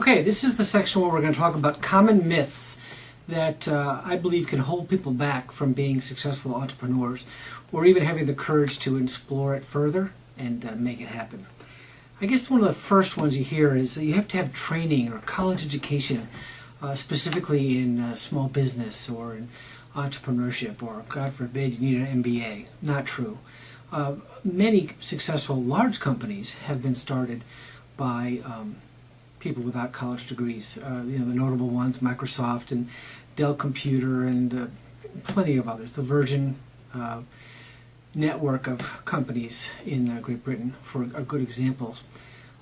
Okay, this is the section where we're going to talk about common myths that I believe can hold people back from being successful entrepreneurs or even having the courage to explore it further and make it happen. I guess one of the first ones you hear is that you have to have training or college education, specifically in small business or in entrepreneurship, or God forbid you need an MBA. Not true. Many successful large companies have been started by people without college degrees. The notable ones, Microsoft and Dell Computer and plenty of others. The Virgin network of companies in Great Britain are good examples.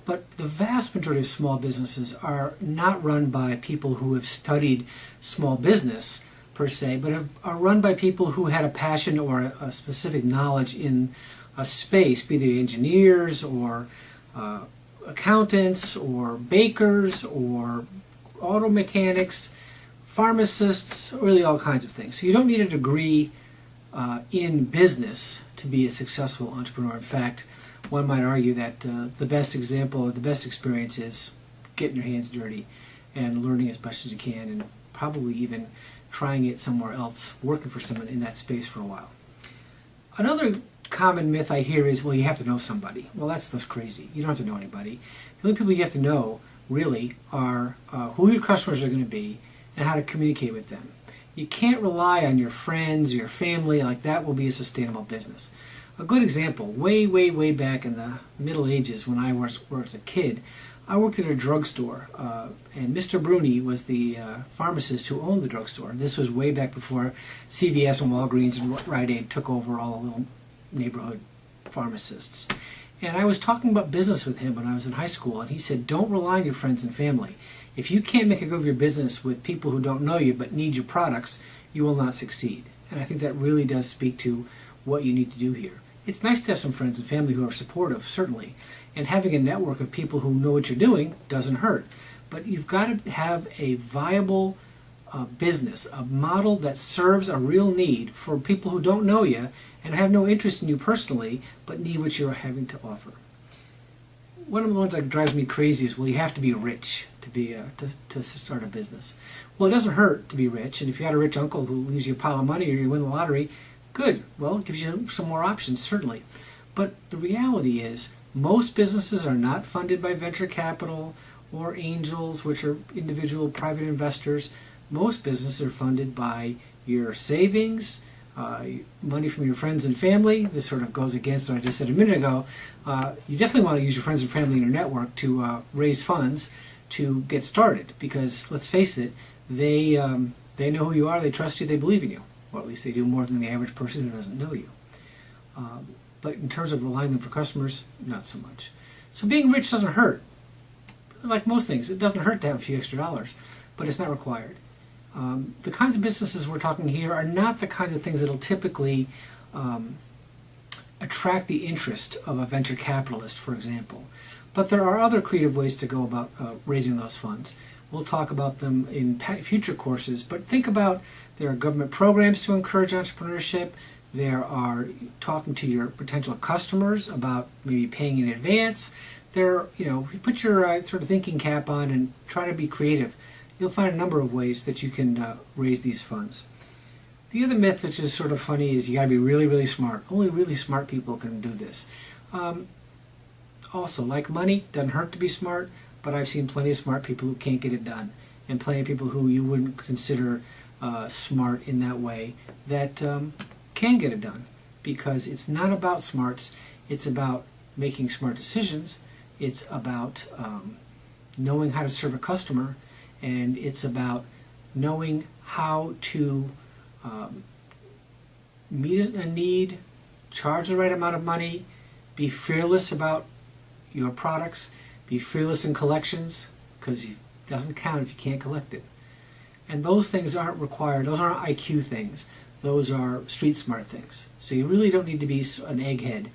But the vast majority of small businesses are not run by people who have studied small business per se, but are run by people who had a passion or a specific knowledge in a space, be they engineers or accountants or bakers or auto mechanics, pharmacists, really all kinds of things. So you don't need a degree in business to be a successful entrepreneur. In fact, one might argue that the best example or the best experience is getting your hands dirty and learning as much as you can, and probably even trying it somewhere else, working for someone in that space for a while. Another common myth I hear is, well, you have to know somebody. Well, that's crazy. You don't have to know anybody. The only people you have to know, really, are who your customers are going to be and how to communicate with them. You can't rely on your friends or your family. Like, that will be a sustainable business. A good example, way, way, way back in the Middle Ages when I was a kid, I worked at a drugstore, and Mr. Bruni was the pharmacist who owned the drugstore. This was way back before CVS and Walgreens and Rite Aid took over all the little neighborhood pharmacists. And I was talking about business with him when I was in high school, and he said, don't rely on your friends and family. If you can't make a go of your business with people who don't know you but need your products, you will not succeed. And I think that really does speak to what you need to do here. It's nice to have some friends and family who are supportive, certainly, and having a network of people who know what you're doing doesn't hurt. But you've got to have a viable business, a model that serves a real need for people who don't know you and have no interest in you personally, but need what you're having to offer. One of the ones that drives me crazy is, well, you have to be rich to start a business. Well, it doesn't hurt to be rich, and if you had a rich uncle who leaves you a pile of money or you win the lottery, good. Well, it gives you some more options, certainly. But the reality is, most businesses are not funded by venture capital or angels, which are individual private investors. Most businesses are funded by your savings, money from your friends and family. This sort of goes against what I just said a minute ago. You definitely want to use your friends and family in your network to raise funds to get started, because let's face it, they know who you are, they trust you, they believe in you. Or at least they do more than the average person who doesn't know you. But in terms of relying on them for customers, not so much. So being rich doesn't hurt. Like most things, it doesn't hurt to have a few extra dollars, but it's not required. The kinds of businesses we're talking here are not the kinds of things that will typically attract the interest of a venture capitalist, for example. But there are other creative ways to go about raising those funds. We'll talk about them in future courses, but think about, there are government programs to encourage entrepreneurship. There are talking to your potential customers about maybe paying in advance. You put your sort of thinking cap on and try to be creative. You'll find a number of ways that you can raise these funds. The other myth, which is sort of funny, is you got to be really, really smart. Only really smart people can do this. Also, like money, doesn't hurt to be smart, but I've seen plenty of smart people who can't get it done, and plenty of people who you wouldn't consider smart in that way that can get it done, because it's not about smarts. It's about making smart decisions. It's about knowing how to serve a customer, and it's about knowing how to meet a need, charge the right amount of money, be fearless about your products, be fearless in collections, because it doesn't count if you can't collect it. And those things aren't required. Those aren't IQ things. Those are street smart things. So you really don't need to be an egghead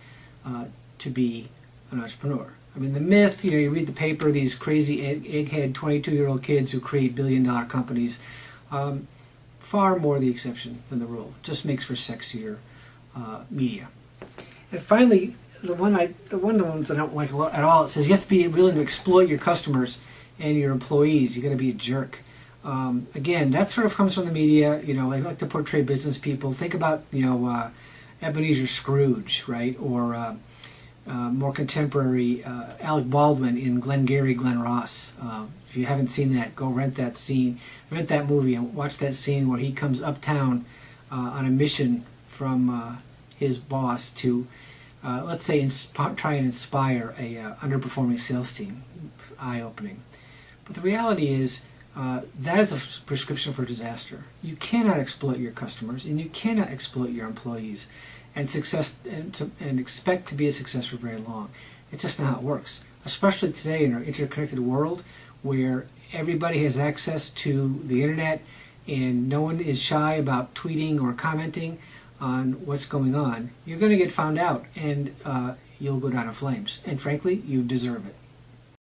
to be an entrepreneur. I mean, the myth, you read the paper, these crazy egghead 22-year-old kids who create billion-dollar companies, far more the exception than the rule. Just makes for sexier media. And finally, the one of the ones I don't like at all, it says you have to be willing to exploit your customers and your employees, you're going to be a jerk. Again, that sort of comes from the media. You know, they like to portray business people. Think about, Ebenezer Scrooge, right? Or more contemporary, Alec Baldwin in Glengarry Glen Ross. If you haven't seen that, go rent that movie and watch that scene where he comes uptown on a mission from his boss to, let's say, try and inspire a underperforming sales team. Eye-opening. But the reality is, that is a prescription for disaster. You cannot exploit your customers, and you cannot exploit your employees, and expect to be a success for very long. It's just not how it works. Especially today in our interconnected world, where everybody has access to the internet, and no one is shy about tweeting or commenting on what's going on. You're going to get found out, and you'll go down in flames. And frankly, you deserve it.